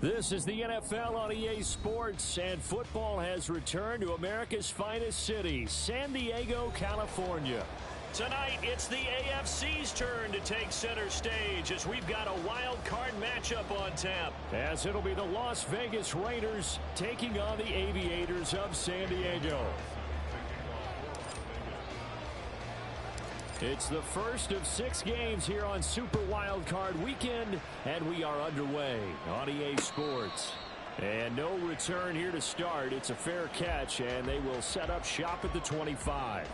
This is the NFL on EA Sports, and football has returned to America's finest city, San Diego, California. Tonight, it's the AFC's turn to take center stage as we've got a wild card matchup on tap. As it'll be the Las Vegas Raiders taking on the Aviators of San Diego. It's the first of 6 games here on Super Wild Card Weekend, and we are underway on EA Sports. And no return here to start. It's a fair catch, and they will set up shop at the 25.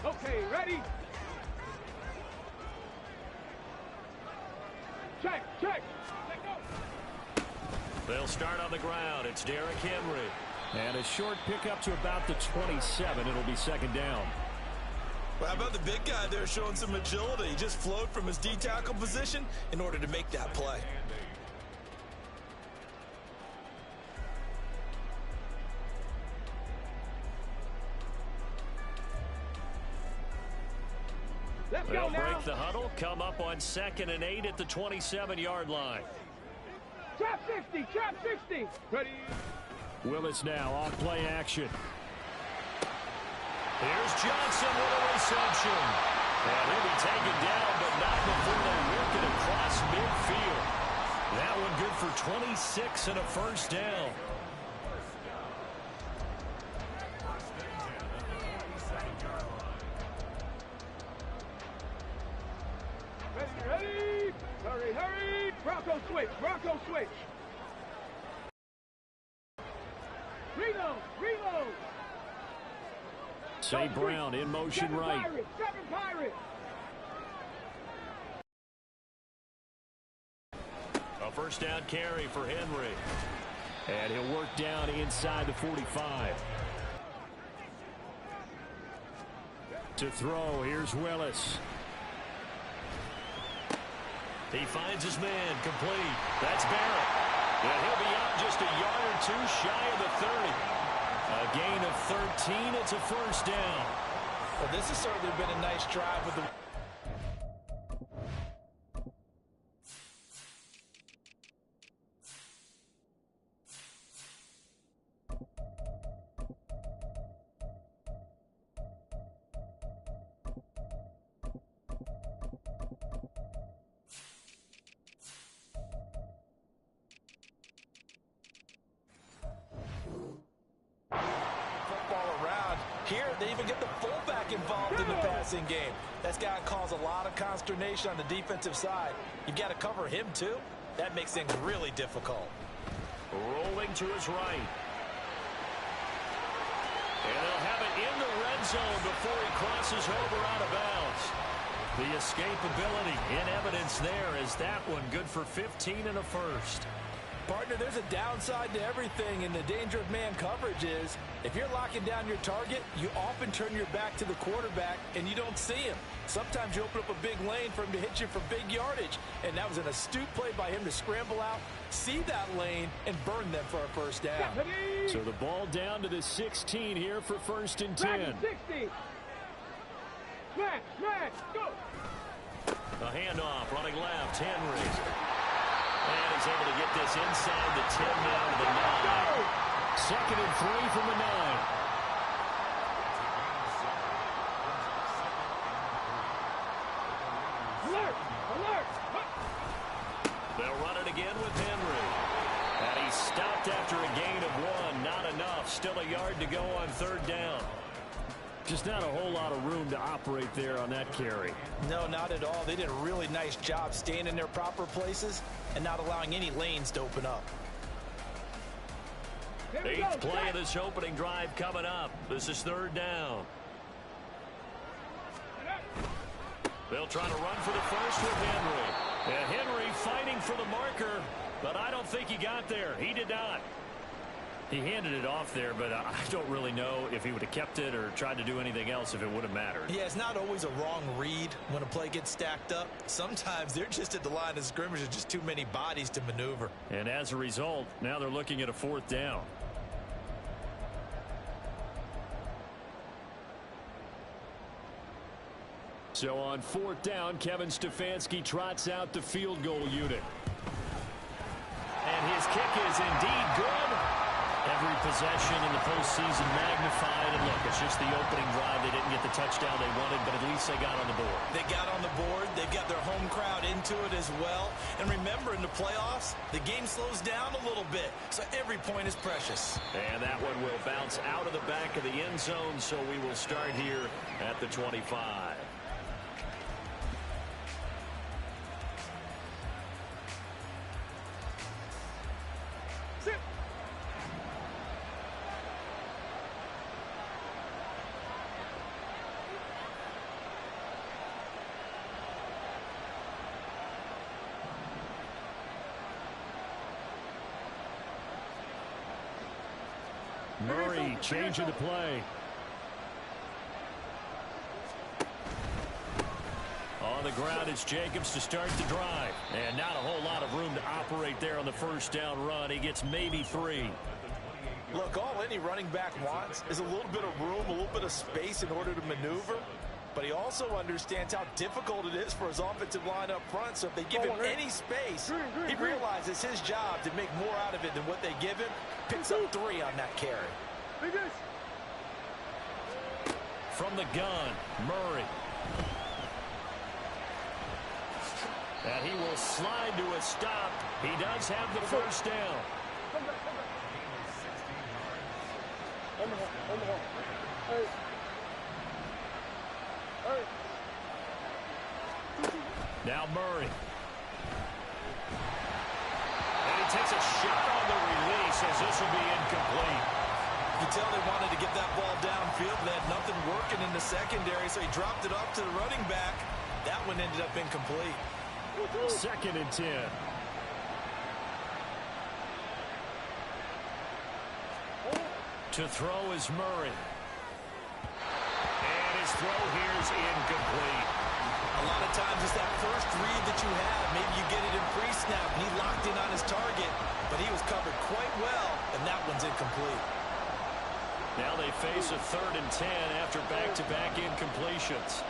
Okay, ready? Check, check. They'll start on the ground. It's Derrick Henry. And a short pickup to about the 27. It'll be second down. Well, how about the big guy there showing some agility? He just flowed from his D-tackle position in order to make that play. They'll break the huddle, come up on 2nd and 8 at the 27-yard line. Trap 60, trap 60. Ready. Willis now off play action. Here's Johnson with a reception. And he'll be taken down, but not before they work it across midfield. That one good for 26 and a first down. Ready. Hurry, hurry. Bronco switch, Bronco switch. Reload, reload. St. Brown in motion Seven right. Pirates, 7 Pirates. A first down carry for Henry. And he'll work down inside the 45. To throw, here's Willis. He finds his man, complete. That's Barrett. And he'll be out just a yard or two shy of the 30. A gain of 13, it's a first down. Well, this has certainly been a nice drive with the... Here, they even get the fullback involved in the passing game. That's got to cause a lot of consternation on the defensive side. You've got to cover him, too. That makes things really difficult. Rolling to his right. And they'll have it in the red zone before he crosses over out of bounds. The escapability in evidence there is that one good for 15 and a first. Partner, there's a downside to everything, and the danger of man coverage is if you're locking down your target, you often turn your back to the quarterback and you don't see him. Sometimes you open up a big lane for him to hit you for big yardage, and that was an astute play by him to scramble out, see that lane, and burn them for a first down. So the ball down to the 16 here for 1st and 10. 60. Smash, smash, go. A handoff, running left, Henry. And he's able to get this inside the 10 down to the 9. 2nd and 3 from the 9. Alert, alert. They'll run it again with Henry. And he's stopped after a gain of 1. Not enough. Still a yard to go on 3rd down. Just not a whole lot of room to operate there on that carry. No, not at all. They did a really nice job staying in their proper places and not allowing any lanes to open up. 8th play of this opening drive coming up. This is 3rd down. They'll try to run for the first with Henry. And Henry fighting for the marker, but I don't think he got there. He did not. He handed it off there, but I don't really know if he would have kept it or tried to do anything else if it would have mattered. Yeah, it's not always a wrong read when a play gets stacked up. Sometimes they're just at the line of scrimmage. There's just too many bodies to maneuver. And as a result, now they're looking at a 4th down. So on 4th down, Kevin Stefanski trots out the field goal unit. And his kick is indeed good. Every possession in the postseason magnified. And look, it's just the opening drive. They didn't get the touchdown they wanted, but at least they got on the board. They got on the board. They've got their home crowd into it as well. And remember, in the playoffs, the game slows down a little bit. So every point is precious. And that one will bounce out of the back of the end zone. So we will start here at the 25. Murray changing the play. On the ground, it's Jacobs to start the drive. And not a whole lot of room to operate there on the first down run. He gets maybe 3. Look, all any running back wants is a little bit of room, a little bit of space in order to maneuver. But he also understands how difficult it is for his offensive line up front. So if they give him any space, he realizes his job to make more out of it than what they give him. Picks up 3 on that carry. From the gun, Murray. And he will slide to a stop. He does have the first down. Now Murray. And he takes a shot on the release as this will be incomplete. You can tell they wanted to get that ball downfield. They had nothing working in the secondary, so he dropped it off to the running back. That one ended up incomplete. 2nd and 10. To throw is Murray. And his throw here is incomplete. A lot of times it's that first read that you have. Maybe you get it in pre-snap, and he locked in on his target, but he was covered quite well, and that one's incomplete. Now they face a 3rd and 10 after back-to-back incompletions.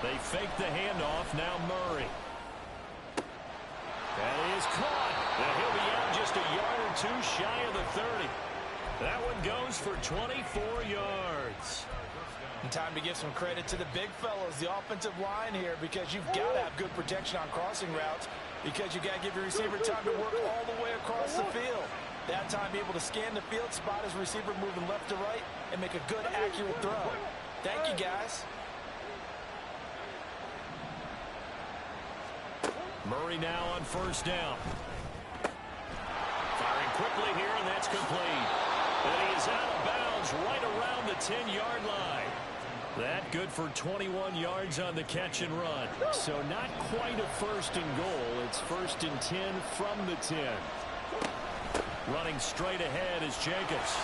They fake the handoff. Now Murray. That is caught. And he'll be out just a yard or 2 shy of the 30. That one goes for 24 yards. And time to give some credit to the big fellows, the offensive line here, because you've got to have good protection on crossing routes, because you've got to give your receiver time to work all the way across the field. That time, be able to scan the field, spot his receiver moving left to right, and make a good, accurate throw. Thank you, guys. Murray now on first down. Firing quickly here, and that's complete. And he is out of bounds right around the 10-yard line. That good for 21 yards on the catch and run. So not quite a 1st and goal. It's 1st and 10 from the 10. Running straight ahead is Jacobs.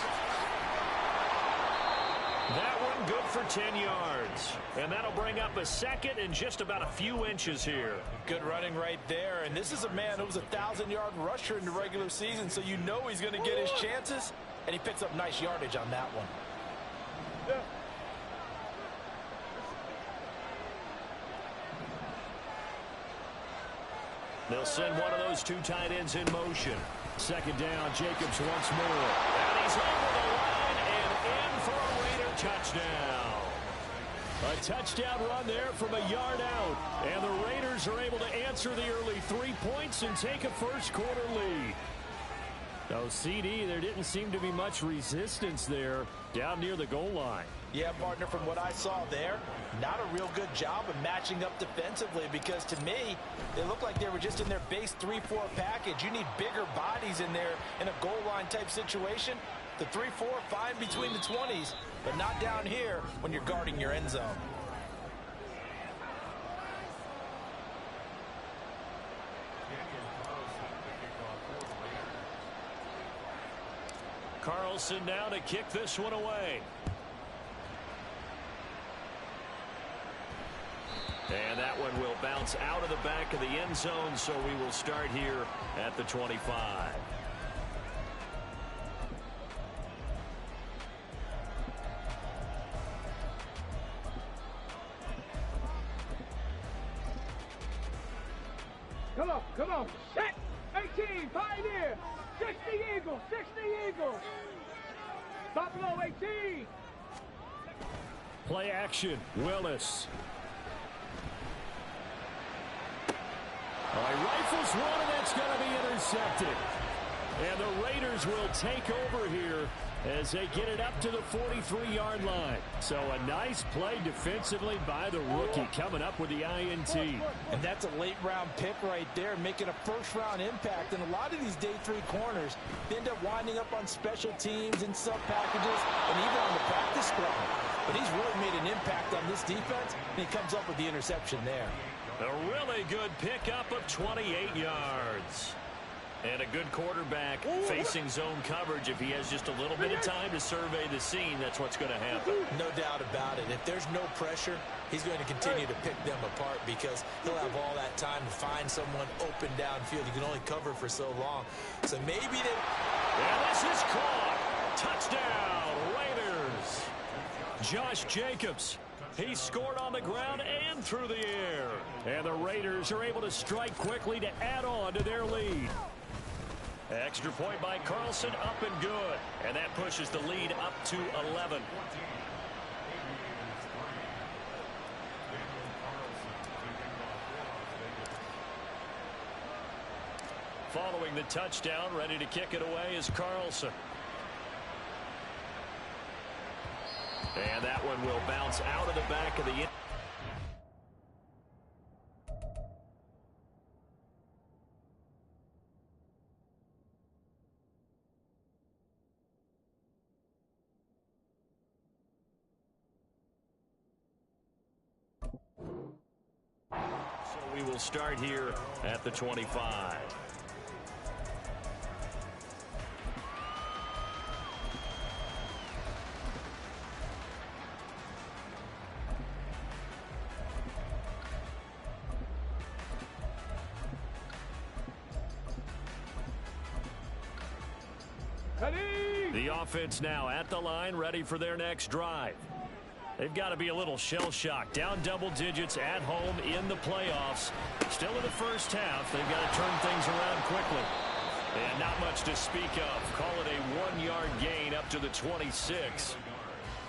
That one good for 10 yards. And that'll bring up a 2nd and just about a few inches here. Good running right there. And this is a man who was a 1,000-yard rusher in the regular season, so you know he's going to get his chances. And he picks up nice yardage on that one. They'll send one of those 2 tight ends in motion. 2nd down, Jacobs once more. And he's over the line and in for a Raider touchdown. A touchdown run there from a yard out. And the Raiders are able to answer the early 3 points and take a first-quarter lead. Oh, CD, there didn't seem to be much resistance there down near the goal line. Yeah, partner, from what I saw there, not a real good job of matching up defensively, because to me, they looked like they were just in their base 3-4 package. You need bigger bodies in there in a goal line type situation. The 3-4, fine between the 20s, but not down here when you're guarding your end zone. Carlson now to kick this one away. And that one will bounce out of the back of the end zone, so we will start here at the 25. Come on, set, 18, Pioneer, 60 Eagles, 60 Eagles, Buffalo 18. Play action, Willis. All right, rifles one, and that's going to be intercepted. And the Raiders will take over here as they get it up to the 43-yard line. So a nice play defensively by the rookie coming up with the INT. And that's a late-round pick right there, making a first-round impact. And a lot of these day three corners end up winding up on special teams and sub-packages and even on the practice squad. But he's really made an impact on this defense, and he comes up with the interception there. A really good pickup of 28 yards. And a good quarterback facing zone coverage. If he has just a little bit of time to survey the scene, that's what's going to happen. No doubt about it. If there's no pressure, he's going to continue to pick them apart because he'll have all that time to find someone open downfield. You can only cover for so long. So maybe they... And this is caught. Touchdown, Raiders. Josh Jacobs. He scored on the ground and through the air. And the Raiders are able to strike quickly to add on to their lead. Extra point by Carlson, up and good. And that pushes the lead up to 11. Following the touchdown, ready to kick it away is Carlson. And that one will bounce out of the back of the end. So we will start here at the 25. The offense now at the line, ready for their next drive. They've got to be a little shell-shocked. Down double digits at home in the playoffs. Still in the first half. They've got to turn things around quickly. And not much to speak of. Call it a 1-yard gain up to the 26.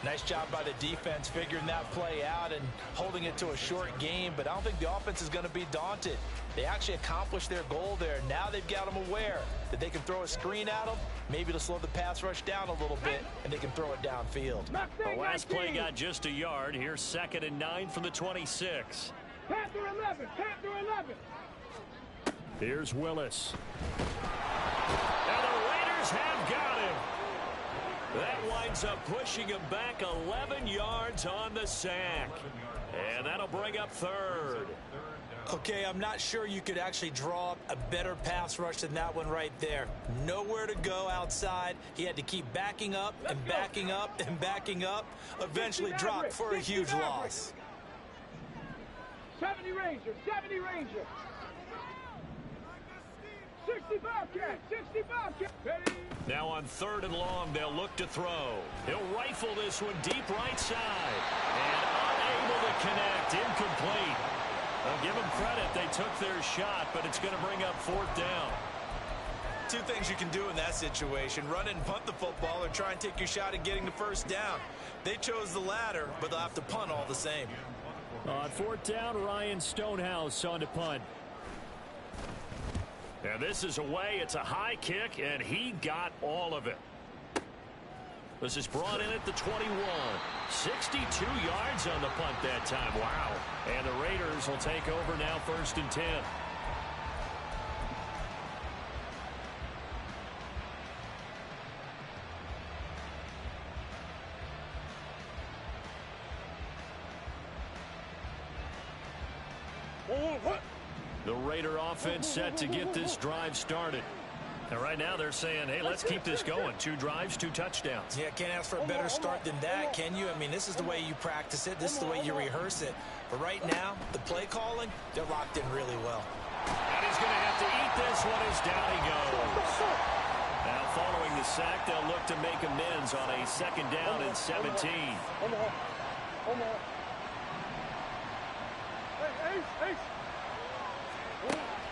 Nice job by the defense figuring that play out and holding it to a short game, but I don't think the offense is going to be daunted. They actually accomplished their goal there. Now they've got them aware that they can throw a screen at them, maybe to slow the pass rush down a little bit, and they can throw it downfield. The last play got just a yard. Here's 2nd and 9 from the 26. Panther 11, Panther 11. Here's Willis. And the Raiders have got him. That winds up pushing him back 11 yards on the sack. And that'll bring up 3rd. Okay, I'm not sure you could actually draw up a better pass rush than that one right there. Nowhere to go outside. He had to keep backing up and backing up and backing up. Eventually dropped for a huge loss. 70 Ranger, 70 Ranger. 60 Bobcat, 60 Bobcat. Ready? Now on 3rd and long, they'll look to throw. He'll rifle this one deep right side. And unable to connect. Incomplete. I'll give them credit. They took their shot, but it's going to bring up 4th down. Two things you can do in that situation. Run it and punt the football or try and take your shot at getting the first down. They chose the latter, but they'll have to punt all the same. On 4th down, Ryan Stonehouse on to punt. And this is away. It's a high kick, and he got all of it. This is brought in at the 21. 62 yards on the punt that time. Wow. And the Raiders will take over now 1st and 10. The Raider offense set to get this drive started. And right now they're saying, hey, let's keep this going. 2 drives, 2 touchdowns. Yeah, can't ask for a better start than that, can you? I mean, this is the way you practice it. This is the way you rehearse it. But right now, the play calling, they're locked in really well. And he's going to have to eat this one as down he goes. Now following the sack, they'll look to make amends on a 2nd down and 17.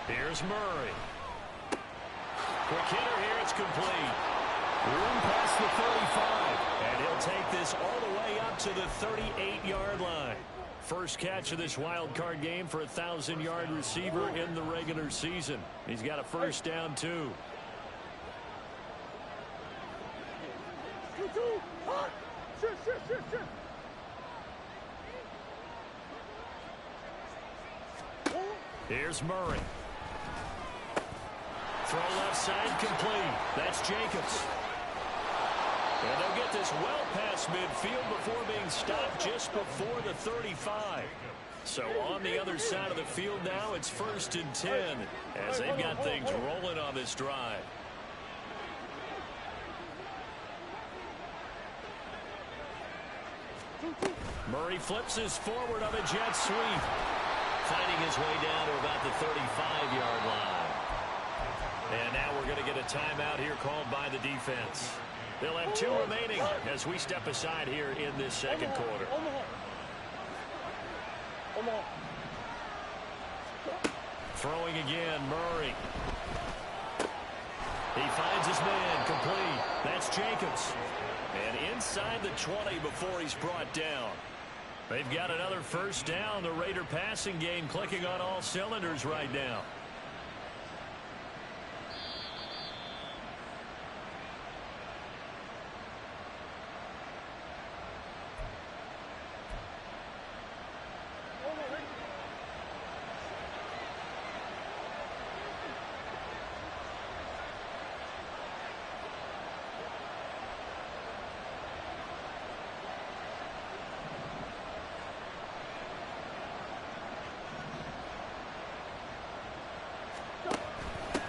Here's Murray. Quick hitter here, it's complete. Room past the 35. And he'll take this all the way up to the 38-yard line. First catch of this wild card game for a 1,000-yard receiver in the regular season. He's got a first down, too. Here's Murray. Throw left side complete. That's Jacobs. And they'll get this well past midfield before being stopped just before the 35. So on the other side of the field now, it's 1st and 10 as they've got things rolling on this drive. Murray flips his forward on a jet sweep, finding his way down to about the 35-yard line. And now we're going to get a timeout here called by the defense. They'll have 2 remaining as we step aside here in this 2nd quarter. Throwing again, Murray. He finds his man, complete. That's Jacobs. And inside the 20 before he's brought down. They've got another first down. The Raider passing game clicking on all cylinders right now.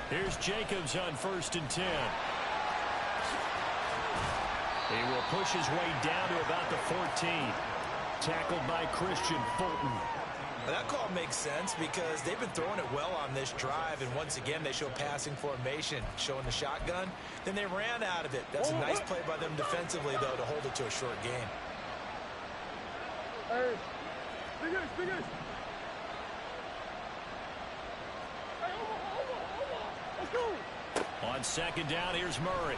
Here's Jacobs on 1st and 10. He will push his way down to about the 14. Tackled by Christian Fulton. That call makes sense because they've been throwing it well on this drive, and once again they show passing formation, showing the shotgun. Then they ran out of it. That's a nice play by them defensively, though, to hold it to a short game. On 2nd down, here's Murray.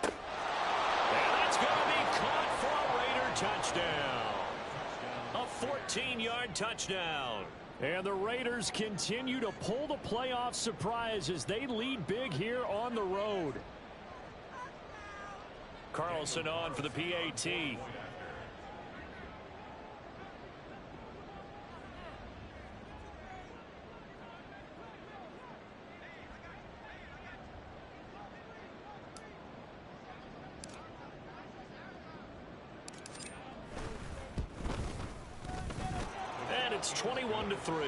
And that's going to be caught for a Raider touchdown. A 14-yard touchdown. And the Raiders continue to pull the playoff surprise as they lead big here on the road. Carlson on for the PAT. It's 21-3. Makes the score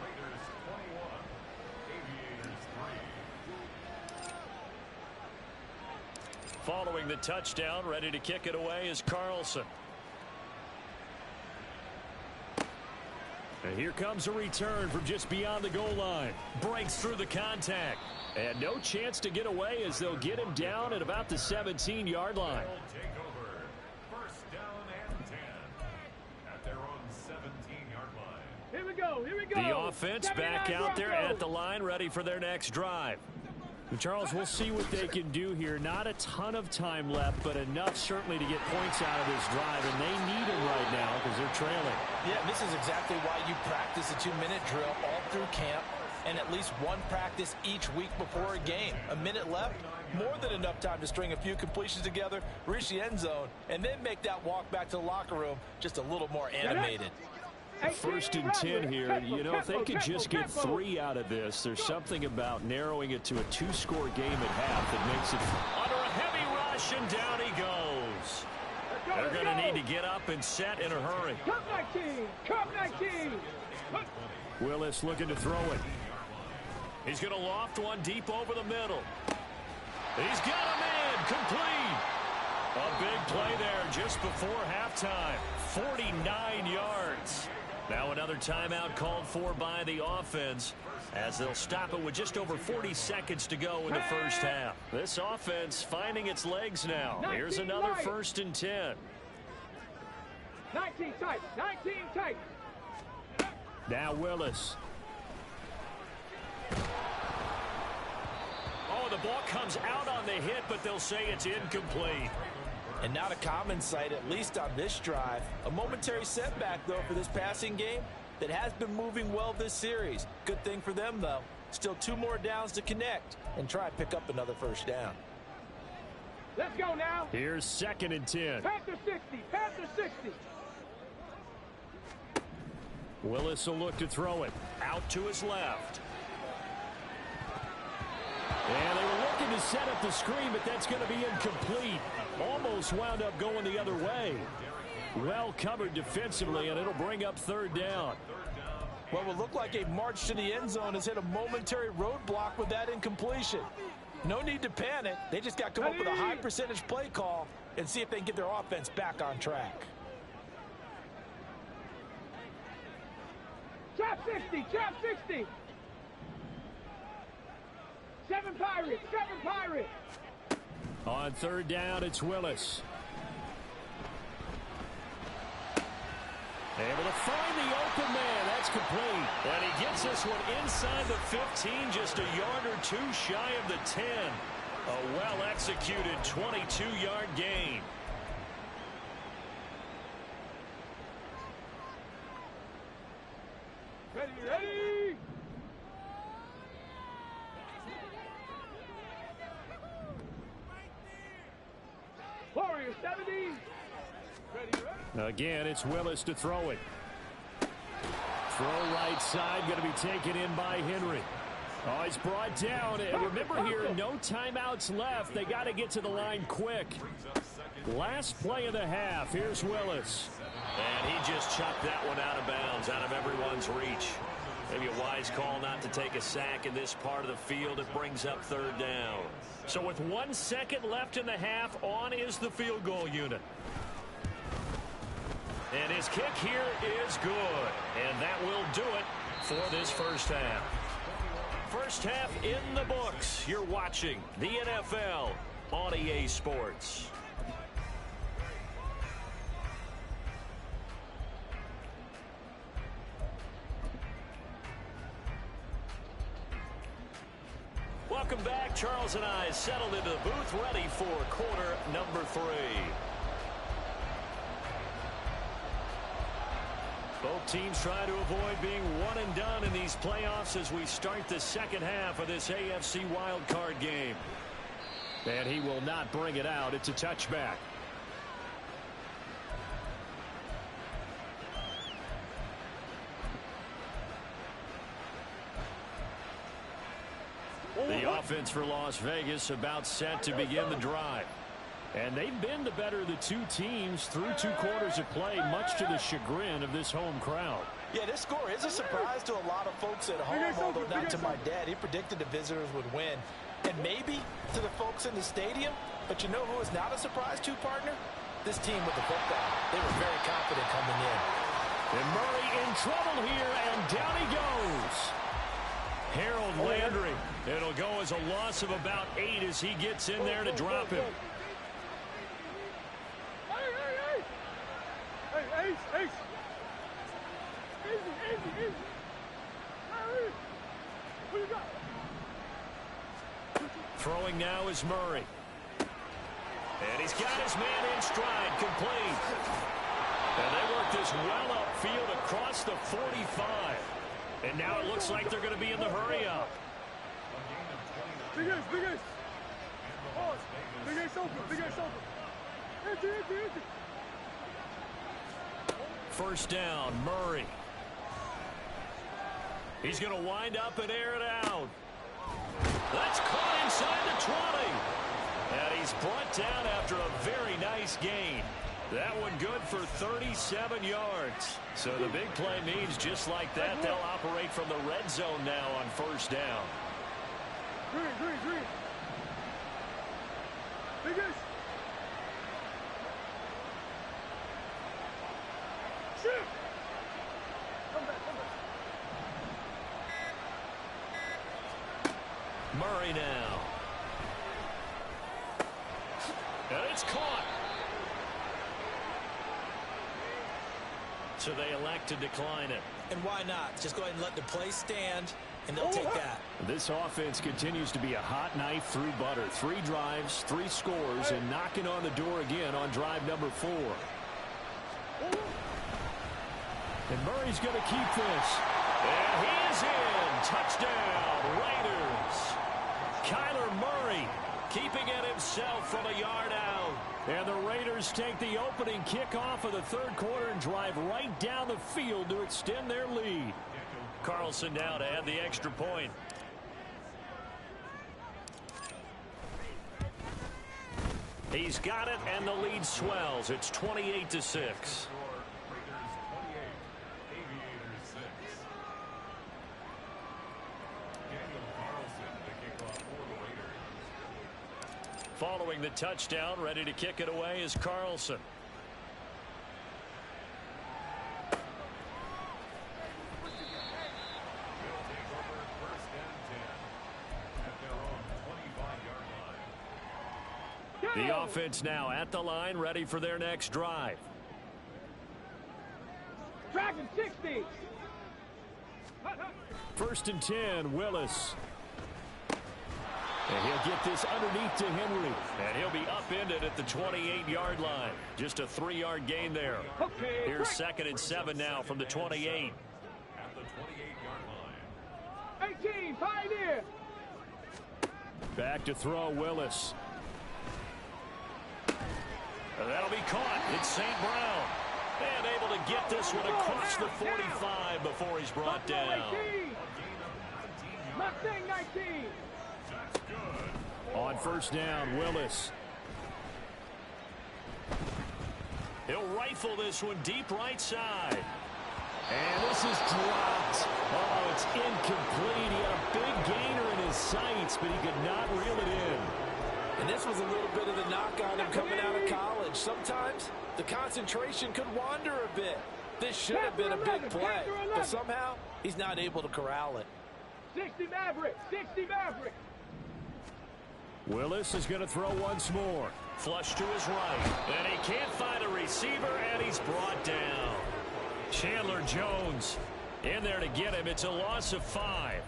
Raiders 21, Aviators 3. Following the touchdown, ready to kick it away is Carlson. And here comes a return from just beyond the goal line. Breaks through the contact. And no chance to get away as they'll get him down at about the 17-yard line. The offense back out there at the line, ready for their next drive. And Charles, we'll see what they can do here. Not a ton of time left, but enough certainly to get points out of this drive, and they need them right now because they're trailing. Yeah, this is exactly why you practice a 2-minute drill all through camp and at least one practice each week before a game. A minute left, more than enough time to string a few completions together, reach the end zone, and then make that walk back to the locker room just a little more animated. 1st and 10 here. You know, if they could just get 3 out of this, there's something about narrowing it to a 2-score game at half that makes it under a heavy rush, and down he goes. They're going to need to get up and set in a hurry. Cup 19! Cup 19! Willis looking to throw it. He's going to loft one deep over the middle. He's got a man complete. A big play there just before halftime. 49 yards. Now another timeout called for by the offense as they'll stop it with just over 40 seconds to go in the first half. This offense finding its legs now. Here's another 1st and 10. 19 tight. 19 tight. Now Willis. Oh, the ball comes out on the hit, but they'll say it's incomplete. And not a common sight, at least on this drive. A momentary setback, though, for this passing game that has been moving well this series. Good thing for them, though. Still 2 more downs to connect and try and pick up another first down. Let's go now. Here's 2nd and 10. Panther 60. Panther 60. Willis will look to throw it. Out to his left. And they were looking to set up the screen, but that's going to be incomplete. Almost wound up going the other way. Well covered defensively, and it'll bring up 3rd down. What will look like a march to the end zone has hit a momentary roadblock with that incompletion. No need to panic. They just got to come up with a high percentage play call and see if they can get their offense back on track. Trap 60. Trap 60. 7 Pirates. 7 Pirates. On 3rd down, it's Willis. Able to find the open man. That's complete. And he gets this one inside the 15, just a yard or 2 shy of the 10. A well-executed 22-yard gain. Ready, ready. Warrior 70. Ready, ready. Again, it's Willis to throw it. Throw right side, going to be taken in by Henry. Oh, he's brought down. And remember here, no timeouts left. They got to get to the line quick. Last play of the half. Here's Willis. And he just chucked that one out of bounds, out of everyone's reach. Maybe a wise call not to take a sack in this part of the field. It brings up 3rd down. So with 1 second left in the half, on is the field goal unit. And his kick here is good. And that will do it for this first half. First half in the books. You're watching the NFL on EA Sports. Welcome back. Charles and I settled into the booth, ready for quarter number 3. Both teams trying to avoid being one and done in these playoffs as we start the second half of this AFC wildcard game. And he will not bring it out. It's a touchback. The offense for Las Vegas about set to begin the drive. And they've been the better of the 2 teams through 2 quarters of play, much to the chagrin of this home crowd. Yeah, this score is a surprise to a lot of folks at home, although not to my dad. He predicted the visitors would win. And maybe to the folks in the stadium. But you know who is not a surprise to, partner? This team with the football. They were very confident coming in. And Murray in trouble here, and down he goes. Harold Landry. It'll go as a loss of about 8 as he gets in there to drop him. Hey, Ace, Ace. Easy. Hey, what you got? Throwing now is Murray. And he's got his man in stride, complete. And they work this well upfield across the 45. And now it looks like they're going to be in the hurry up. Big Ace. Pause. Big Ace open. Empty. First down, Murray. He's going to wind up and air it out. That's caught inside the 20. And he's brought down after a very nice gain. That one good for 37 yards. So the big play means just like that, they'll operate from the red zone now on first down. Green. Biggest. Shoot. Come back. Murray now. And it's caught. So they elect to decline it. And why not? Just go ahead and let the play stand, and they'll take that. This offense continues to be a hot knife through butter. 3 drives, 3 scores, and knocking on the door again on drive number 4. And Murray's going to keep this. And he is in. Touchdown, Raiders. Kyler Murray keeping it himself from a yard out. And the Raiders take the opening kickoff of the third quarter and drive right down the field to extend their lead. Carlson now to add the extra point. He's got it, and the lead swells. It's 28-6. Following the touchdown, ready to kick it away is Carlson. The offense now at the line, ready for their next drive. Dragon 60. 1st and 10, Willis. And he'll get this underneath to Henry. And he'll be upended at the 28-yard line. Just a 3-yard gain there. Okay, Here's 2nd and 7 now from the 28. At the 28-yard line. 18, Pioneer. Back to throw, Willis. And that'll be caught. It's St. Brown. And able to get this one across the 45 before he's brought down. Mustang 19. On 1st down, Willis. He'll rifle this one deep right side. And this is dropped. Oh, it's incomplete. He had a big gainer in his sights, but he could not reel it in. And this was a little bit of the knock on him coming out of college. Sometimes the concentration could wander a bit. This should have been a big play, but somehow he's not able to corral it. 60 Maverick. 60 Maverick. Willis is going to throw once more. Flush to his right. And he can't find a receiver, and he's brought down. Chandler Jones in there to get him. It's a loss of 5.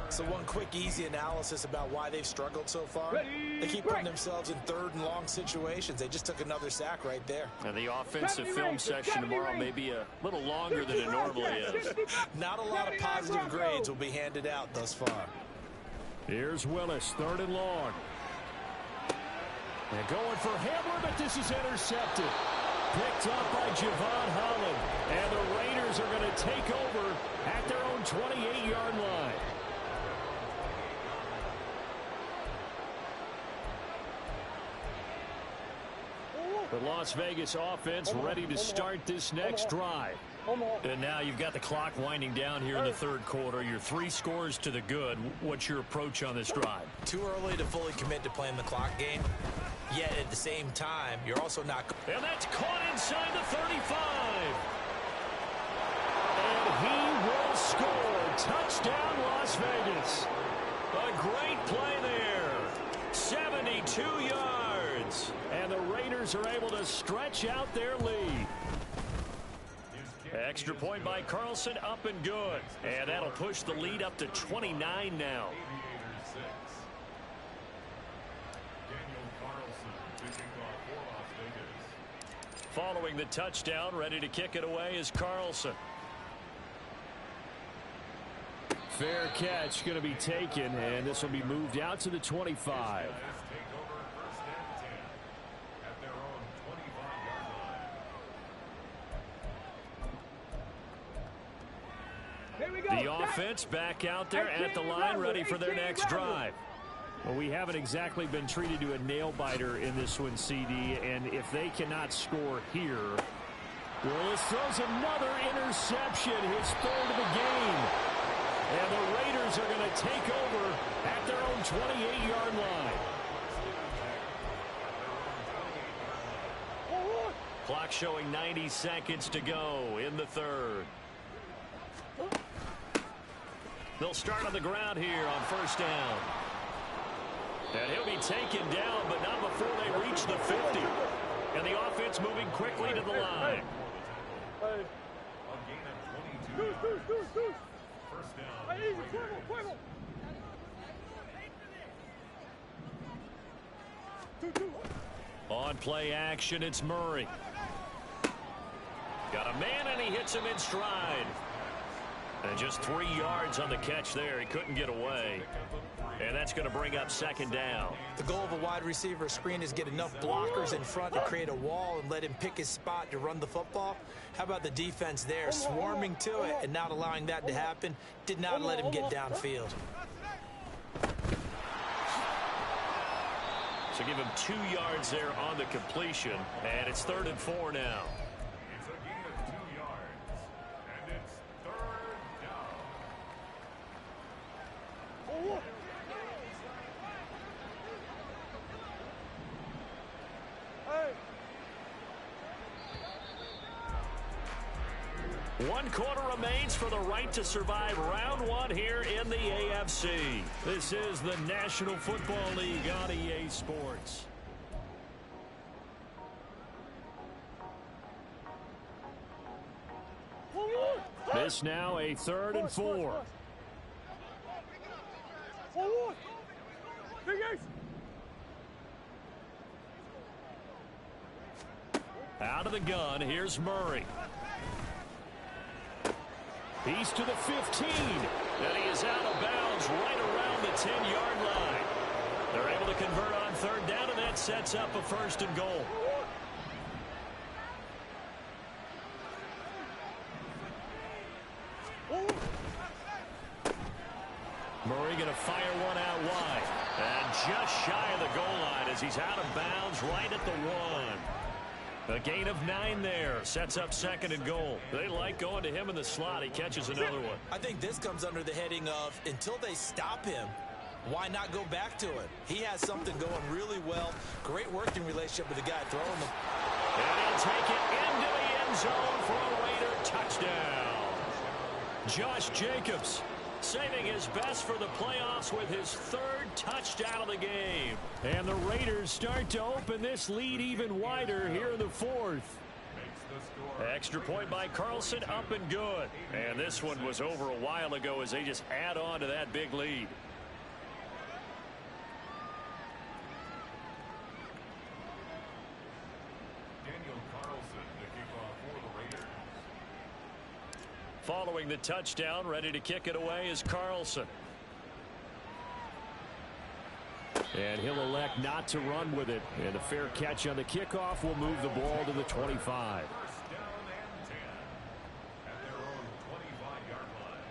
So one quick, easy analysis about why they've struggled so far. They keep putting themselves in 3rd and long situations. They just took another sack right there. And the offensive film session tomorrow may be a little longer than it normally is. Not a lot of positive grades will be handed out thus far. Here's Willis, 3rd and long. And going for Hamler, but this is intercepted. Picked up by Javon Holland. And the Raiders are going to take over at their own 28-yard line. The Las Vegas offense ready to start this next drive. And now you've got the clock winding down here in the third quarter. You're 3 scores to the good. What's your approach on this drive? Too early to fully commit to playing the clock game. Yet at the same time, you're also not. And that's caught inside the 35. And he will score. Touchdown, Las Vegas. A great play there. 72 yards. And the Raiders are able to stretch out their lead. Extra point by Carlson, up and good. And that'll push the lead up to 29 now. Following the touchdown, ready to kick it away is Carlson. Fair catch going to be taken, and this will be moved out to the 25. The offense back out there at the line, ready for their next drive. Well, we haven't exactly been treated to a nail-biter in this one, CD, and if they cannot score here, Willis throws another interception, his 3rd of the game. And the Raiders are going to take over at their own 28-yard line. Clock showing 90 seconds to go in the third. They'll start on the ground here on first down. And he'll be taken down, but not before they reach the 50. And the offense moving quickly to the line. A gain of 22. First down. On play action, it's Murray. Got a man, and he hits him in stride. And just 3 yards on the catch there. He couldn't get away. And that's going to bring up second down. The goal of a wide receiver screen is get enough blockers in front to create a wall and let him pick his spot to run the football. How about the defense there, swarming to it and not allowing that to happen? Did not let him get downfield. So give him 2 yards there on the completion. And it's 3rd and 4 now. It's a gain of 2 yards. And it's 3rd down. One quarter remains for the right to survive round 1 here in the AFC. This is the National Football League on EA Sports. This now a 3rd and 4. Out of the gun, here's Murray. He's to the 15, and he is out of bounds right around the 10-yard line. They're able to convert on 3rd down, and that sets up a 1st and goal. Murray going to fire one out wide, and just shy of the goal line as he's out of bounds right at the 1. A gain of 9 there. Sets up 2nd and goal. They like going to him in the slot. He catches another one. I think this comes under the heading of until they stop him, why not go back to it? He has something going really well. Great working relationship with the guy throwing them. And he'll take it into the end zone for a Raider touchdown. Josh Jacobs saving his best for the playoffs with his 3rd touchdown of the game. And the Raiders start to open this lead even wider here in the 4th. Extra point by Carlson, up and good. And this one was over a while ago as they just add on to that big lead. Following the touchdown, ready to kick it away is Carlson. And he'll elect not to run with it. And a fair catch on the kickoff will move the ball to the 25. First down and 10 at their own 25-yard line.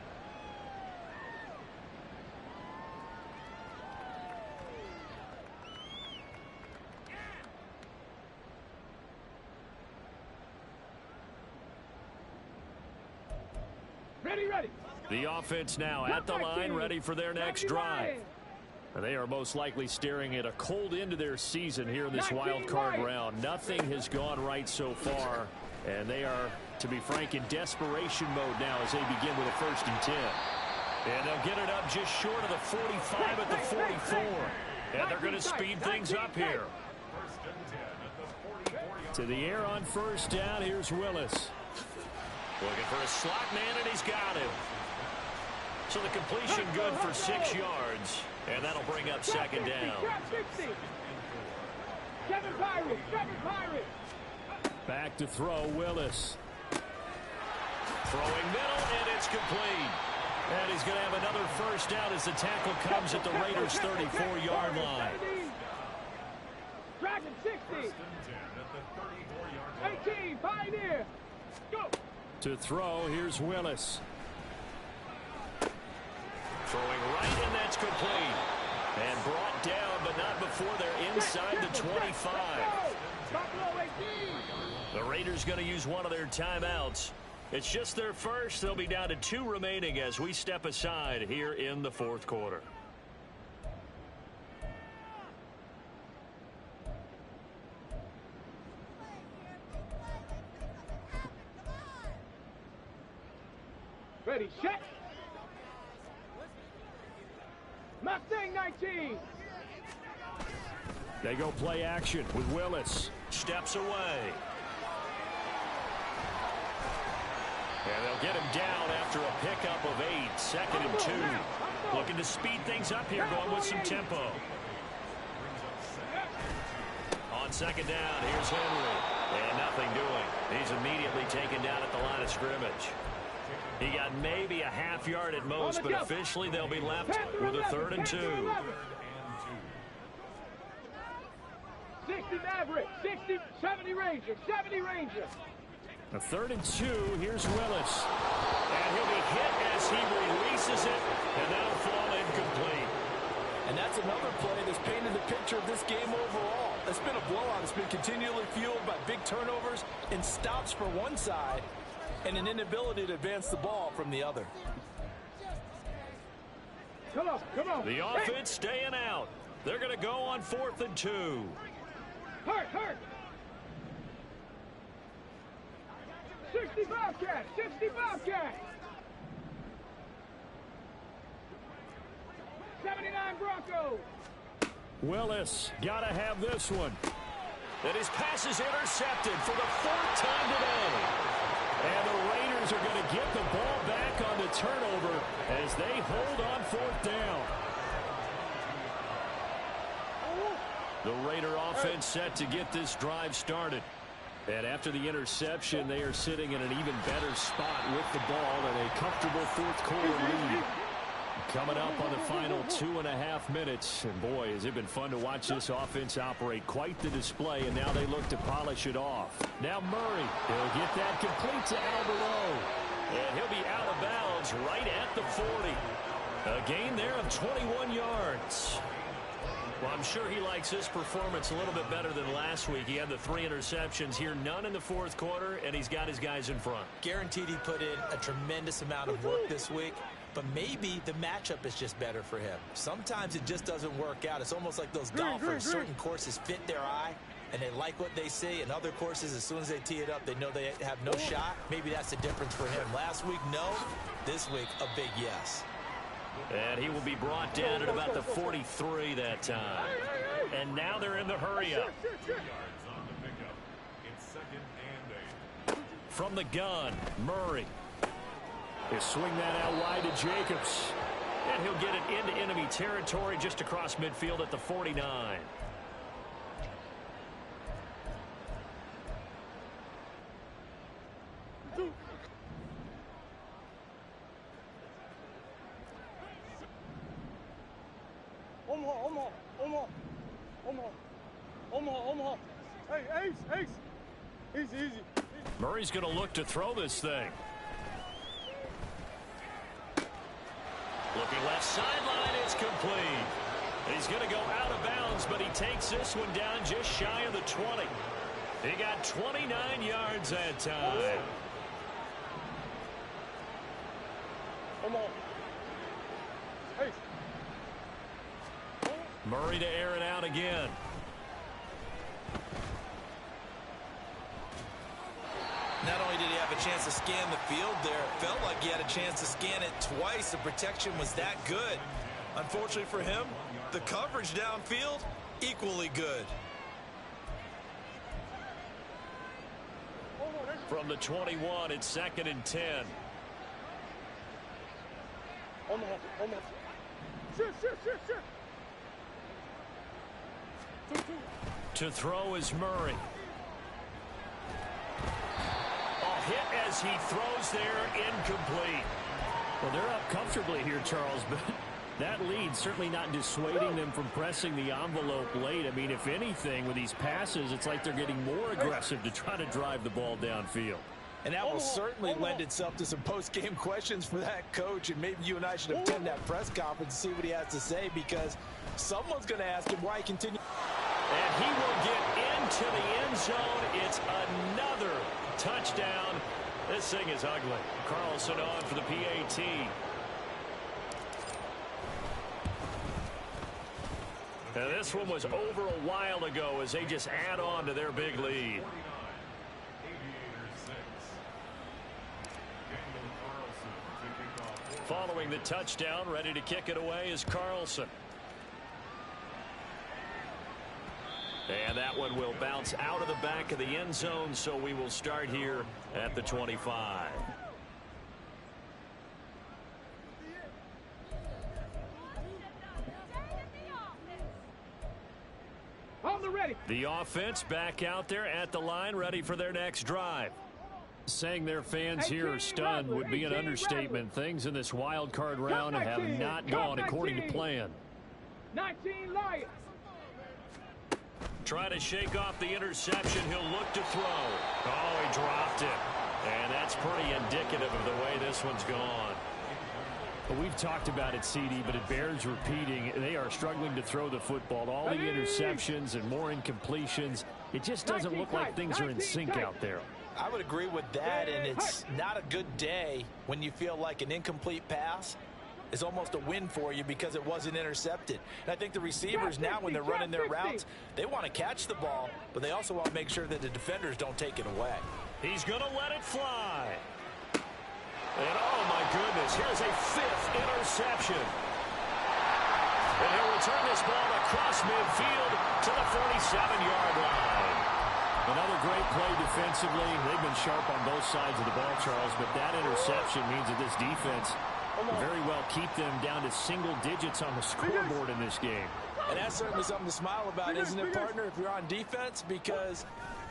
Ready. The offense now at the line, ready for their next drive. And they are most likely staring at a cold end to their season here in this wild card round. Nothing has gone right so far, and they are, to be frank, in desperation mode now as they begin with a 1st and 10. And they'll get it up just short of the 45 at the 44. And they're going to speed things up here. First and 10 at the 44-yard To the air on 1st down, here's Willis. Looking for a slot man, and he's got him. So the completion good for 6 yards, and that'll bring up 2nd down. Kevin Pirate. Back to throw, Willis. Throwing middle, and it's complete. And he's going to have another 1st down as the tackle comes at the Raiders' 34-yard line. Dragon 60. First and 10 at the 34-yard line. 18, Pioneer. Go. To throw, here's Willis. Throwing right, and that's complete. And brought down, but not before they're inside the 25. The Raiders going to use one of their timeouts. It's just their first. They'll be down to 2 remaining as we step aside here in the fourth quarter. Ready, set. Mustang 19. They go play action with Willis. Steps away. And they'll get him down after a pickup of 8. 2nd and 2. Looking to speed things up here, going with some tempo. On 2nd down, here's Henry. And nothing doing. He's immediately taken down at the line of scrimmage. He got maybe a half yard at most, but officially they'll be left with a 3rd and 2. 60 Maverick, 60, 70 Ranger, 70 Ranger. A 3rd and 2, here's Willis. And he'll be hit as he releases it, and that'll fall incomplete. And that's another play that's painted the picture of this game overall. It's been a blowout. It's been continually fueled by big turnovers and stops for one side and an inability to advance the ball from the other. Come on, come on. The offense staying out. They're going to go on 4th and 2. Hurt, hurt. 60 Bobcat, 60 Bobcat. 79 Broncos. Willis, got to have this one. And his pass is intercepted for the 4th time today. And the Raiders are going to get the ball back on the turnover as they hold on 4th down. The Raider offense set to get this drive started. And after the interception, they are sitting in an even better spot with the ball and a comfortable 4th quarter lead. Coming up on the final 2.5 minutes. And boy, has it been fun to watch this offense operate. Quite the display, and now they look to polish it off. Now Murray, he'll get that complete to Alvaro. And he'll be out of bounds right at the 40. A gain there of 21 yards. Well, I'm sure he likes this performance a little bit better than last week. He had the 3 interceptions here, none in the 4th quarter, and he's got his guys in front. Guaranteed he put in a tremendous amount of work this week, but maybe the matchup is just better for him. Sometimes it just doesn't work out. It's almost like those golfers. Certain courses fit their eye, and they like what they see, and other courses, as soon as they tee it up, they know they have no shot. Maybe that's the difference for him. Last week, no. This week, a big yes. And he will be brought down at about the 43 that time. And now they're in the hurry-up. From the gun, Murray. He'll swing that out wide to Jacobs. And he'll get it into enemy territory just across midfield at the 49. Omaha. Hey, Ace. Easy. Murray's going to look to throw this thing. Looking left sideline, it's complete. He's going to go out of bounds, but he takes this one down just shy of the 20. He got 29 yards that time. Omaha. Hey. Murray to air it out again. Not only did he have a chance to scan the field there, it felt like he had a chance to scan it twice. The protection was that good. Unfortunately for him, the coverage downfield, equally good. From the 21, it's 2nd and 10. Omaha. Sure. To throw is Murray. Hit as he throws there, incomplete. Well, they're up comfortably here, Charles, but that lead certainly not dissuading them from pressing the envelope late. I mean, if anything, with these passes, it's like they're getting more aggressive to try to drive the ball downfield. And that will certainly lend itself to some post-game questions for that coach, and maybe you and I should attend that press conference and see what he has to say, because someone's going to ask him why he continues. And he will get into the end zone. It's another touchdown. This thing is ugly. Carlson on for the PAT. Now this one was over a while ago as they just add on to their big lead. Following the touchdown, ready to kick it away is Carlson. And that one will bounce out of the back of the end zone, so we will start here at the 25. The offense back out there at the line, ready for their next drive. Saying their fans here are stunned would be an understatement. Things in this wild card round have not gone according to plan. 19 Lions. Try to shake off the interception. He'll look to throw. Oh, he dropped it. And that's pretty indicative of the way this one's gone. Well, we've talked about it, CD, but it bears repeating. They are struggling to throw the football. All the interceptions and more incompletions. It just doesn't look like things are in sync out there. I would agree with that, and it's not a good day when you feel like an incomplete pass is almost a win for you because it wasn't intercepted. And I think the receivers now, when they're running their routes, they want to catch the ball, but they also want to make sure that the defenders don't take it away. He's going to let it fly. And oh my goodness, here's a 5th interception. And he'll return this ball across midfield to the 47-yard line. Another great play defensively. They've been sharp on both sides of the ball, Charles, but that interception means that this defense will very well keep them down to single digits on the scoreboard in this game. And that's certainly something to smile about, isn't it, partner, if you're on defense? Because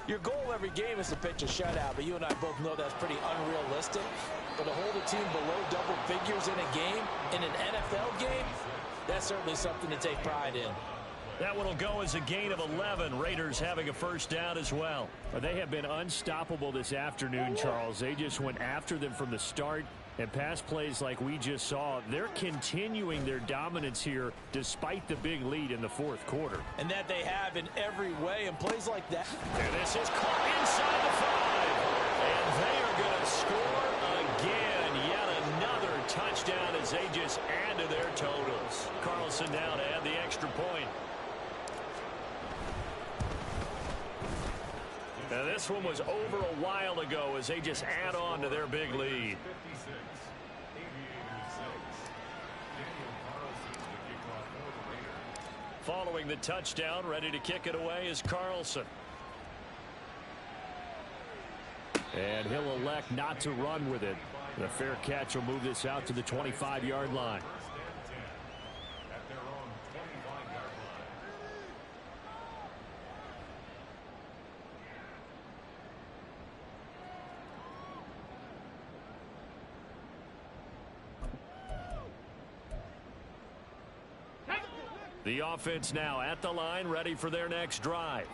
your goal every game is to pitch a shutout, but you and I both know that's pretty unrealistic. But to hold a team below double figures in a game, in an NFL game, that's certainly something to take pride in. That one will go as a gain of 11. Raiders having a first down as well. They have been unstoppable this afternoon, Charles. They just went after them from the start. And pass plays like we just saw, they're continuing their dominance here despite the big lead in the fourth quarter. And that they have in every way, and plays like that. And this is caught inside the 5. And they are going to score again. Yet another touchdown as they just add to their totals. Carlson now to add the extra point. Now this one was over a while ago as they just add on to their big lead. Following the touchdown, ready to kick it away is Carlson. And he'll elect not to run with it. The fair catch will move this out to the 25-yard line. The offense now at the line, ready for their next drive.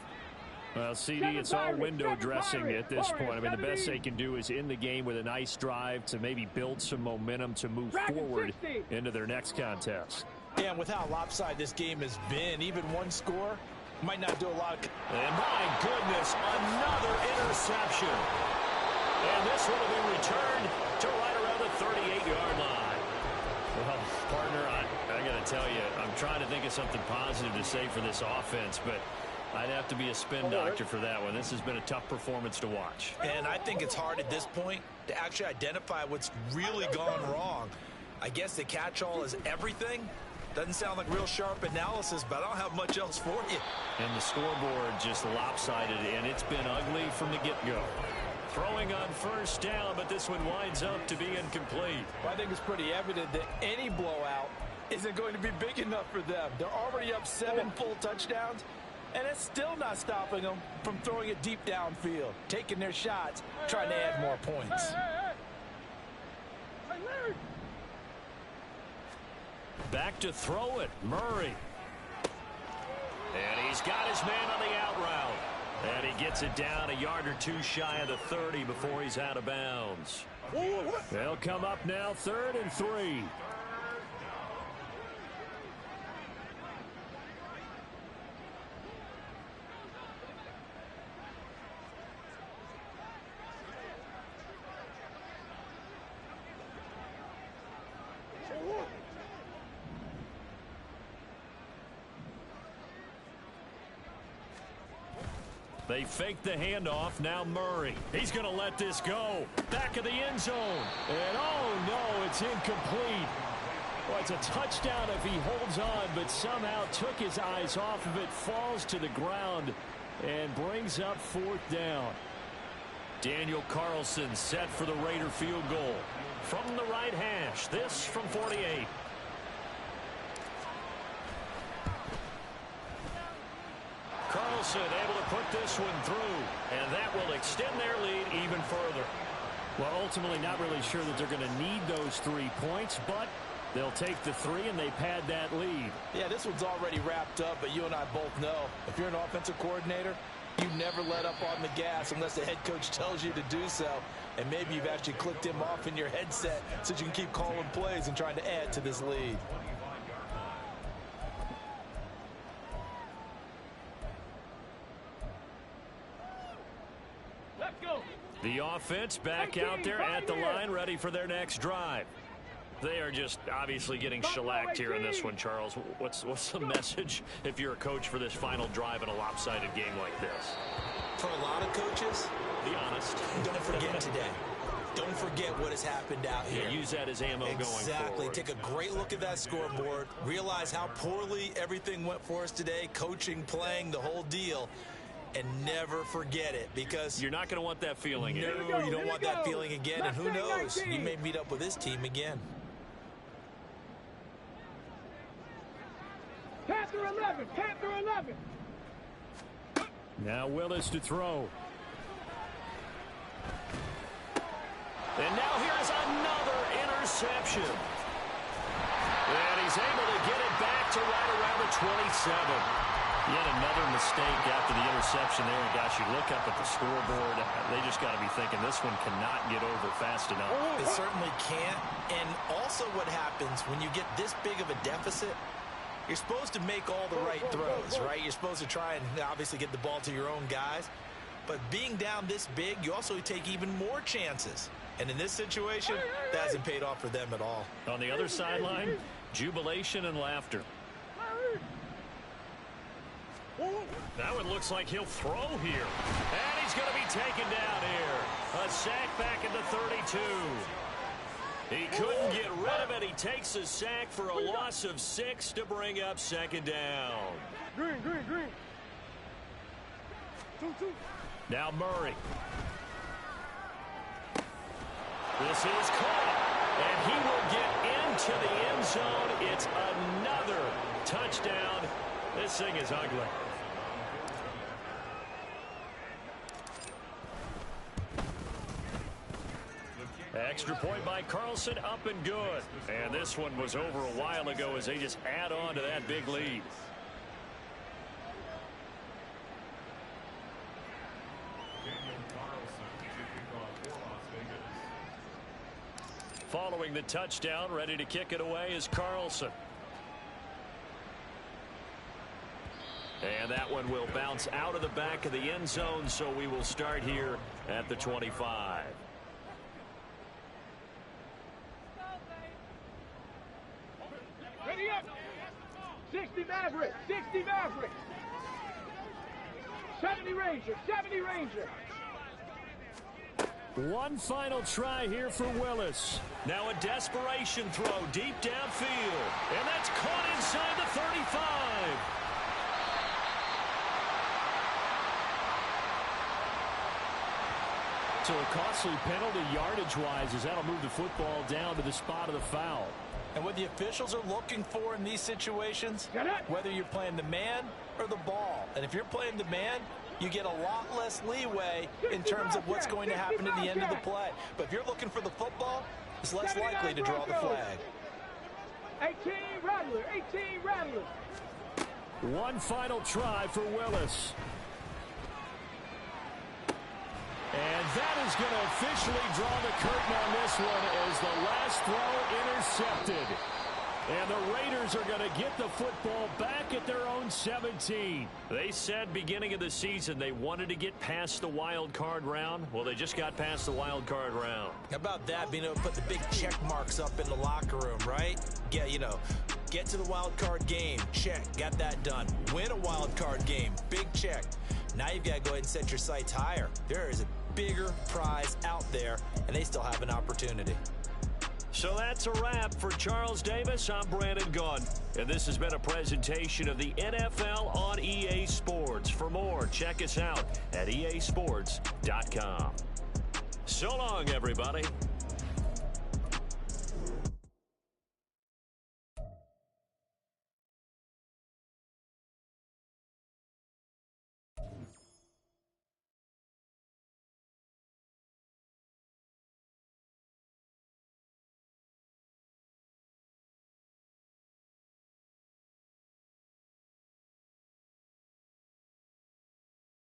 Well, CD, it's all window dressing at this point. I mean, the best they can do is in the game with a nice drive to maybe build some momentum to move forward into their next contest. Yeah, and with how lopsided this game has been, even one score might not do a lot of... And my goodness, another interception. And this one will be returned to right around the 38-yard line. Well, partner, I got to tell you, I'm trying to think of something positive to say for this offense, but I'd have to be a spin doctor for that one. This has been a tough performance to watch. And I think it's hard at this point to actually identify what's really gone wrong. I guess the catch-all is everything. Doesn't sound like real sharp analysis, but I don't have much else for you. And the scoreboard just lopsided, and it's been ugly from the get-go. Throwing on first down, but this one winds up to be incomplete. Well, I think it's pretty evident that any blowout isn't going to be big enough for them. They're already up 7 full touchdowns, and it's still not stopping them from throwing it deep downfield, taking their shots, trying to add more points. Back to throw it, Murray. And he's got his man on the out route. And he gets it down a yard or two shy of the 30 before he's out of bounds. They'll come up now 3rd and 3. They fake the handoff. Now Murray. He's going to let this go. Back of the end zone. And oh no, it's incomplete. Well, it's a touchdown if he holds on, but somehow took his eyes off of it, falls to the ground, and brings up 4th down. Daniel Carlson set for the Raider field goal. From the right hash, this from 48. Carlson able to put this one through, and that will extend their lead even further. Well, ultimately not really sure that they're going to need those 3 points, but they'll take the 3 and they pad that lead. Yeah, this one's already wrapped up, but you and I both know if you're an offensive coordinator, you never let up on the gas unless the head coach tells you to do so. And maybe you've actually clicked him off in your headset so you can keep calling plays and trying to add to this lead. Let's go. The offense back out there at the line, ready for their next drive. They are just obviously getting shellacked here in this one, Charles. What's the message if you're a coach for this final drive in a lopsided game like this? For a lot of coaches, Be honest. don't forget today. Don't forget what has happened out here. Yeah, use that as ammo going forward. Exactly. Take a great look at that scoreboard. Realize how poorly everything went for us today. Coaching, playing, the whole deal. And never forget it, because You're not going to want that feeling again. no, you don't want that feeling again. And who knows? He may meet up with his team again. Panther 11. Panther 11. Now Willis to throw. And now here's another interception. And he's able to get it back to right around the 27. Yet another mistake after the interception there. And gosh, you look up at the scoreboard, they just got to be thinking this one cannot get over fast enough. It certainly can't. And also what happens when you get this big of a deficit, you're supposed to make all the right throws, right? You're supposed to try and obviously get the ball to your own guys. But being down this big, you also take even more chances. And in this situation, that hasn't paid off for them at all. On the other sideline, jubilation and laughter. Now it looks like he'll throw here. And he's going to be taken down here. A sack back at the 32. He couldn't get rid of it. He takes a sack for a loss of 6 to bring up 2nd down. Green. 2. Now Murray. This is caught. And he will get into the end zone. It's another touchdown. This thing is ugly. Extra point by Carlson, up and good. And this one was over a while ago as they just add on to that big lead. Following the touchdown, ready to kick it away is Carlson. And that one will bounce out of the back of the end zone, so we will start here at the 25. Ready up. 60 Maverick. 60 Maverick. 70 Ranger. 70 Ranger. One final try here for Willis. Now a desperation throw deep downfield. And that's caught inside the 35. So a costly penalty yardage-wise as that'll move the football down to the spot of the foul. And what the officials are looking for in these situations, whether you're playing the man or the ball. And if you're playing the man, you get a lot less leeway in terms of what's going to happen at the end of the play. But if you're looking for the football, it's less likely to draw the flag. 18 Rattler. 18 Rattler. One final try for Willis. And that is going to officially draw the curtain on this one as the last throw intercepted. And the Raiders are going to get the football back at their own 17. They said beginning of the season they wanted to get past the wild card round. Well, they just got past the wild card round. How about that, being able to put the big check marks up in the locker room, right? Get to the wild card game. Check. Got that done. Win a wild card game. Big check. Now you've got to go ahead and set your sights higher. There is a bigger prize out there, and they still have an opportunity. So that's a wrap. For Charles Davis, I'm Brandon Gunn. And this has been a presentation of the NFL on EA Sports. For more, check us out at easports.com. So long, everybody.